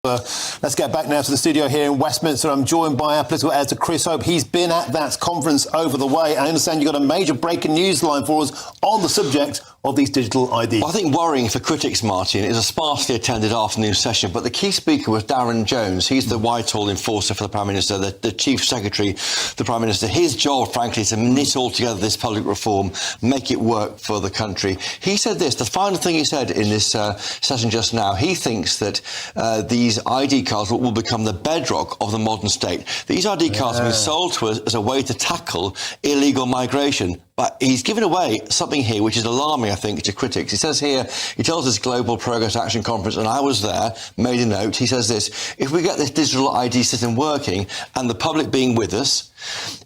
Let's get back now to the studio here in Westminster. I'm joined by our political editor, Chris Hope. He's been at that conference over the way. I understand you've got a major breaking news line for us on the subject of these digital IDs. Well, I think worrying for critics, Martin, is a sparsely attended afternoon session, but the key speaker was Darren Jones. He's the Whitehall enforcer for the Prime Minister, the Chief Secretary, the Prime Minister. His job, frankly, is to knit all together this public reform, make it work for the country. He said this, the final thing he said in this session just now, he thinks that these ID cards will become the bedrock of the modern state. These ID cards have been sold to us as a way to tackle illegal migration. But he's given away something here which is alarming, I think, to critics. He says here, he tells us Global Progress Action Conference, and I was there, made a note. He says this, if we get this digital ID system working and the public being with us,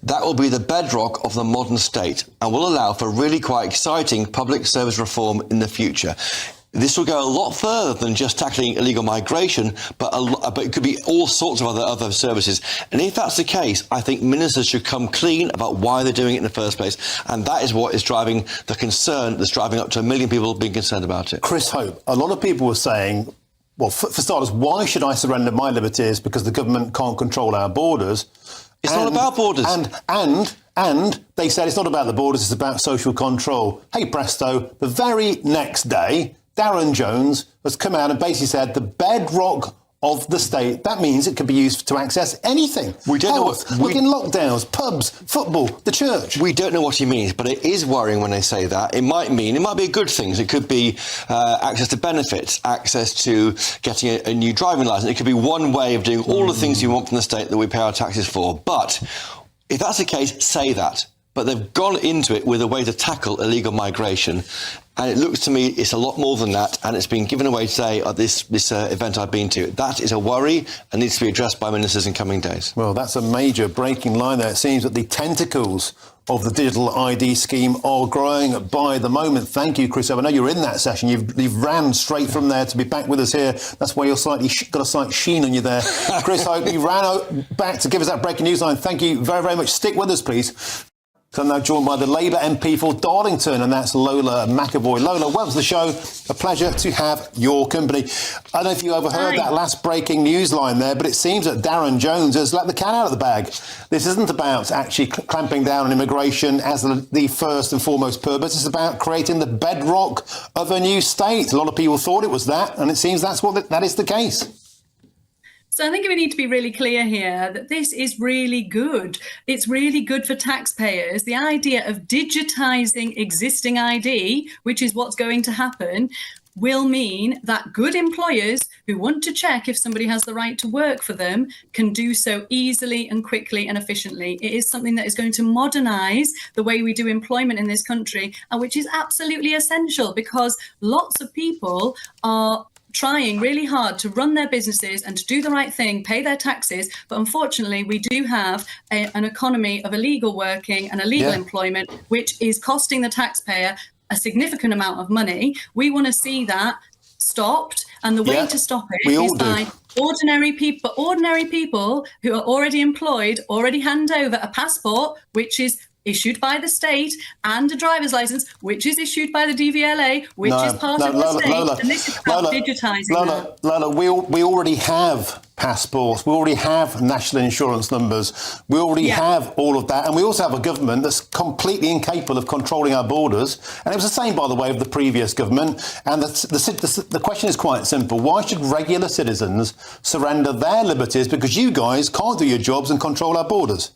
that will be the bedrock of the modern state and will allow for really quite exciting public service reform in the future. This will go a lot further than just tackling illegal migration, but it could be all sorts of other services. And if that's the case, I think ministers should come clean about why they're doing it in the first place. And that is what is driving the concern that's driving up to 1 million people being concerned about it. Chris Hope, a lot of people were saying, well, for starters, why should I surrender my liberties because the government can't control our borders? It's not about borders. And they said it's not about the borders, it's about social control. Hey, presto, the very next day, Darren Jones has come out and basically said the bedrock of the state, that means it can be used to access anything. We don't know in lockdowns, pubs, football, the church. We don't know what he means, but it is worrying when they say that. It might be good things. It could be access to benefits, access to getting a new driving licence. It could be one way of doing all the things you want from the state that we pay our taxes for. But if that's the case, say that. But they've gone into it with a way to tackle illegal migration. And it looks to me it's a lot more than that, and it's been given away today at this event I've been to. That is a worry and needs to be addressed by ministers in coming days. Well, that's a major breaking line there. It seems that the tentacles of the digital ID scheme are growing by the moment. Thank you, Chris. I know you're in that session. You've ran straight from there to be back with us here. That's why you're slightly got a slight sheen on you there. Chris, you ran back to give us that breaking news line. Thank you very, very much. Stick with us, please. So I'm now joined by the Labour MP for Darlington, and that's Lola McAvoy. Lola, welcome to the show. A pleasure to have your company. I don't know if you overheard that last breaking news line there, but it seems that Darren Jones has let the cat out of the bag. This isn't about actually clamping down on immigration as the first and foremost purpose. It's about creating the bedrock of a new state. A lot of people thought it was that, and it seems that is the case. So I think we need to be really clear here that this is really good. It's really good for taxpayers. The idea of digitising existing ID, which is what's going to happen, will mean that good employers who want to check if somebody has the right to work for them can do so easily and quickly and efficiently. It is something that is going to modernise the way we do employment in this country, and which is absolutely essential because lots of people are trying really hard to run their businesses and to do the right thing, pay their taxes. But unfortunately, we do have an economy of illegal working and illegal employment, which is costing the taxpayer a significant amount of money. We want to see that stopped. And the way to stop it is by ordinary people who are already employed, already hand over a passport, which is issued by the state, and a driver's licence, which is issued by the DVLA, which is part of the state. And this is about digitising that. Lola, we already have passports. We already have national insurance numbers. We already have all of that. And we also have a government that's completely incapable of controlling our borders. And it was the same, by the way, of the previous government. And the question is quite simple. Why should regular citizens surrender their liberties because you guys can't do your jobs and control our borders?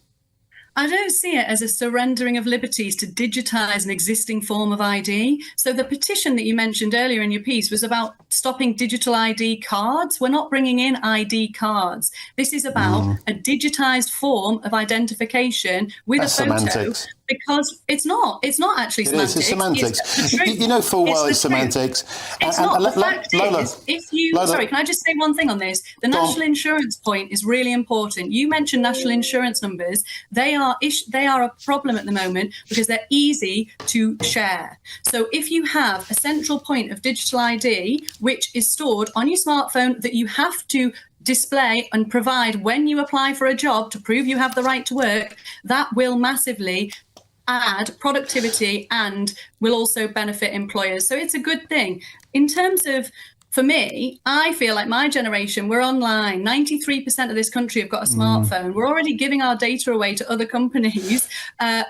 I don't see it as a surrendering of liberties to digitise an existing form of ID. So the petition that you mentioned earlier in your piece was about stopping digital ID cards. We're not bringing in ID cards. This is about a digitised form of identification with a photo. Semantics. Because it's not actually semantics. It's semantics. You know full well it's semantics. It's not. The fact is, if you... Sorry, can I just say one thing on this? The national insurance point is really important. You mentioned national insurance numbers. They are a problem at the moment because they're easy to share. So if you have a central point of digital ID, which is stored on your smartphone that you have to display and provide when you apply for a job to prove you have the right to work, that will massively add productivity and will also benefit employers. So it's a good thing. In terms of for me, I feel like my generation, we're online. 93% of this country have got a smartphone. We're already giving our data away to other companies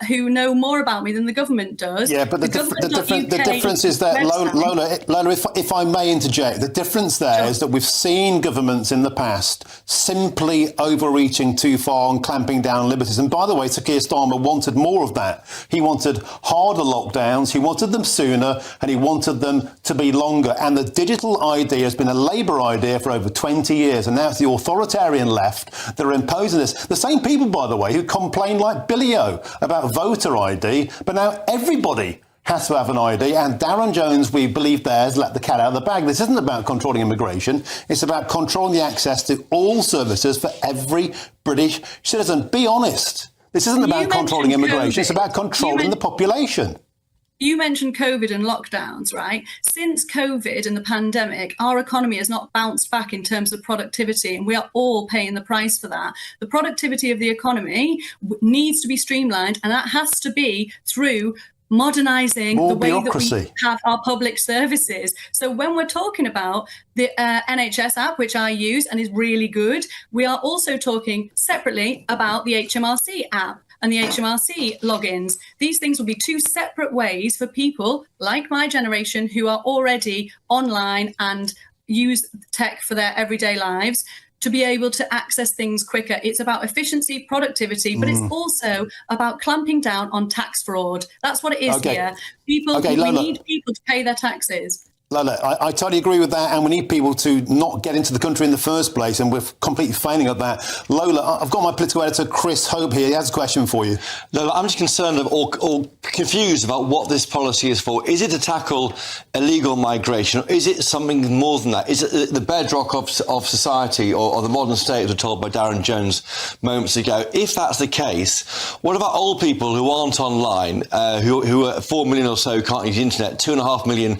who know more about me than the government does. Yeah, but the difference is that, Lola, if I may interject, the difference there is that we've seen governments in the past simply overreaching too far and clamping down liberties. And by the way, Sir Keir Starmer wanted more of that. He wanted harder lockdowns, he wanted them sooner, and he wanted them to be longer. And the digital idea has been a Labour idea for over 20 years, and now it's the authoritarian left that are imposing this. The same people, by the way, who complain like Billy O about voter ID, but now everybody has to have an ID, and Darren Jones, we believe there, has let the cat out of the bag. This isn't about controlling immigration, it's about controlling the access to all services for every British citizen. Be honest. This isn't about controlling immigration, it's about controlling the population. You mentioned COVID and lockdowns, right? Since COVID and the pandemic, our economy has not bounced back in terms of productivity, and we are all paying the price for that. The productivity of the economy needs to be streamlined, and that has to be through modernising the way that we have our public services. So when we're talking about the NHS app, which I use and is really good, we are also talking separately about the HMRC app and the HMRC logins. These things will be two separate ways for people like my generation who are already online and use tech for their everyday lives to be able to access things quicker. It's about efficiency, productivity, but it's also about clamping down on tax fraud. That's what it is here. We need people to pay their taxes. Lola, I totally agree with that, and we need people to not get into the country in the first place, and we're completely failing at that. Lola, I've got my political editor, Chris Hope, here. He has a question for you. Lola, I'm just concerned or confused about what this policy is for. Is it to tackle illegal migration, or is it something more than that? Is it the bedrock of society or the modern state, as we're told by Darren Jones moments ago? If that's the case, what about old people who aren't online, who are 4 million or so can't use the internet, 2.5 million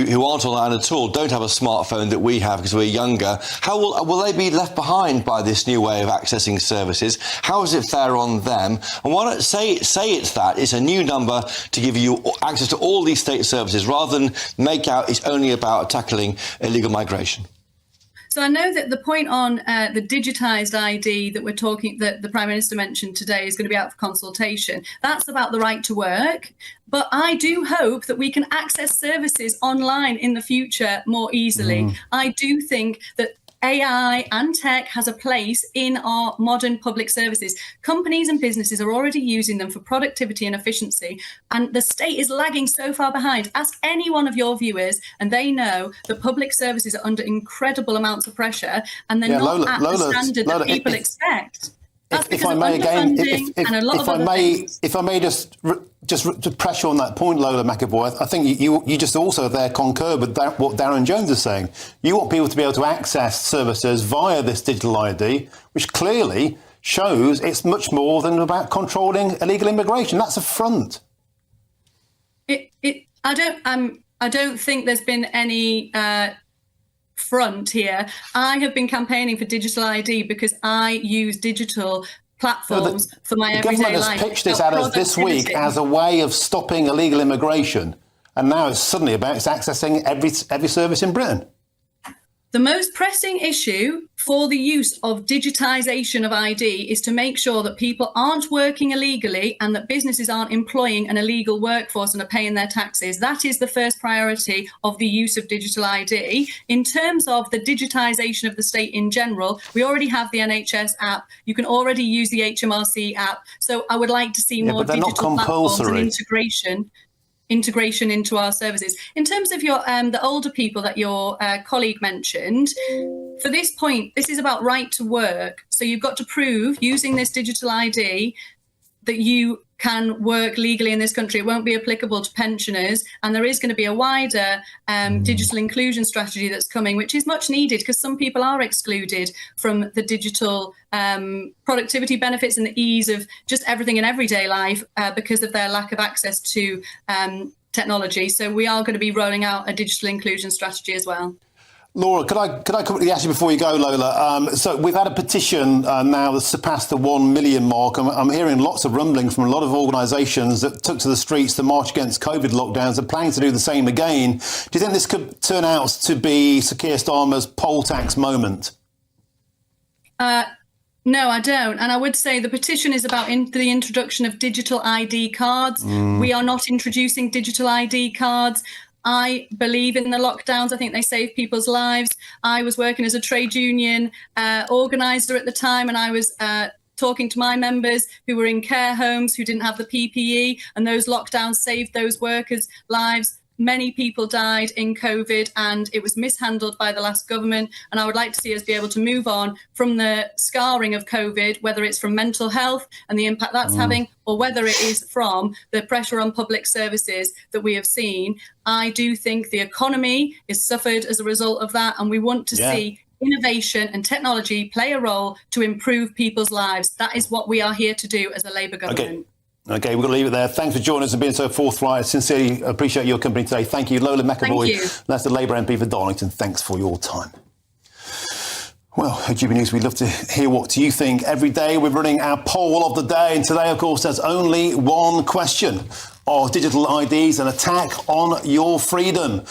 who aren't online at all, don't have a smartphone that we have because we're younger? How will they be left behind by this new way of accessing services? How is it fair on them? And why not say it's that? It's a new number to give you access to all these state services rather than make out it's only about tackling illegal migration. So I know that the point on the digitised ID that that the Prime Minister mentioned today is going to be out for consultation. That's about the right to work. But I do hope that we can access services online in the future more easily. I do think that AI and tech has a place in our modern public services. Companies and businesses are already using them for productivity and efficiency, and the state is lagging so far behind. Ask any one of your viewers and they know that public services are under incredible amounts of pressure, and they're not at the standard that people expect. If I may again, if I may just pressure on that point, Lola McAvoy, I think you just also there concur with what Darren Jones is saying. You want people to be able to access services via this digital ID, which clearly shows it's much more than about controlling illegal immigration. That's a front. I don't think there's been any front here. I have been campaigning for digital ID because I use digital platforms for my everyday life. The government has pitched this at us this week as a way of stopping illegal immigration, and now it's suddenly about accessing every service in Britain. The most pressing issue for the use of digitisation of ID is to make sure that people aren't working illegally and that businesses aren't employing an illegal workforce and are paying their taxes. That is the first priority of the use of digital ID. In terms of the digitisation of the state in general, we already have the NHS app. You can already use the HMRC app. So I would like to see more digital platforms and integration into our services. In terms of your the older people that your colleague mentioned, for this point, this is about right to work. So you've got to prove using this digital ID that you can work legally in this country. It won't be applicable to pensioners, and there is going to be a wider digital inclusion strategy that's coming, which is much needed because some people are excluded from the digital productivity benefits and the ease of just everything in everyday life because of their lack of access to technology. So we are going to be rolling out a digital inclusion strategy as well. Laura, could I quickly ask you before you go, Lola? So we've had a petition now that's surpassed the 1 million mark. I'm hearing lots of rumbling from a lot of organisations that took to the streets to march against COVID lockdowns and planning to do the same again. Do you think this could turn out to be Sir Keir Starmer's poll tax moment? No, I don't. And I would say the petition is about the introduction of digital ID cards. We are not introducing digital ID cards. I believe in the lockdowns. I think they save people's lives. I was working as a trade union organiser at the time, and I was talking to my members who were in care homes, who didn't have the PPE, and those lockdowns saved those workers' lives. Many people died in COVID, and it was mishandled by the last government. And I would like to see us be able to move on from the scarring of COVID, whether it's from mental health and the impact that's having, or whether it is from the pressure on public services that we have seen. I do think the economy is suffered as a result of that, and we want to see innovation and technology play a role to improve people's lives. That is what we are here to do as a Labour government. Okay, we're going to leave it there. Thanks for joining us and being so forthright. I sincerely appreciate your company today. Thank you, Lola McAvoy. Thank you. That's the Labour MP for Darlington. Thanks for your time. Well, at GB News, we'd love to hear what you think. Every day we're running our poll of the day. And today, of course, there's only one question. Are digital IDs an attack on your freedom?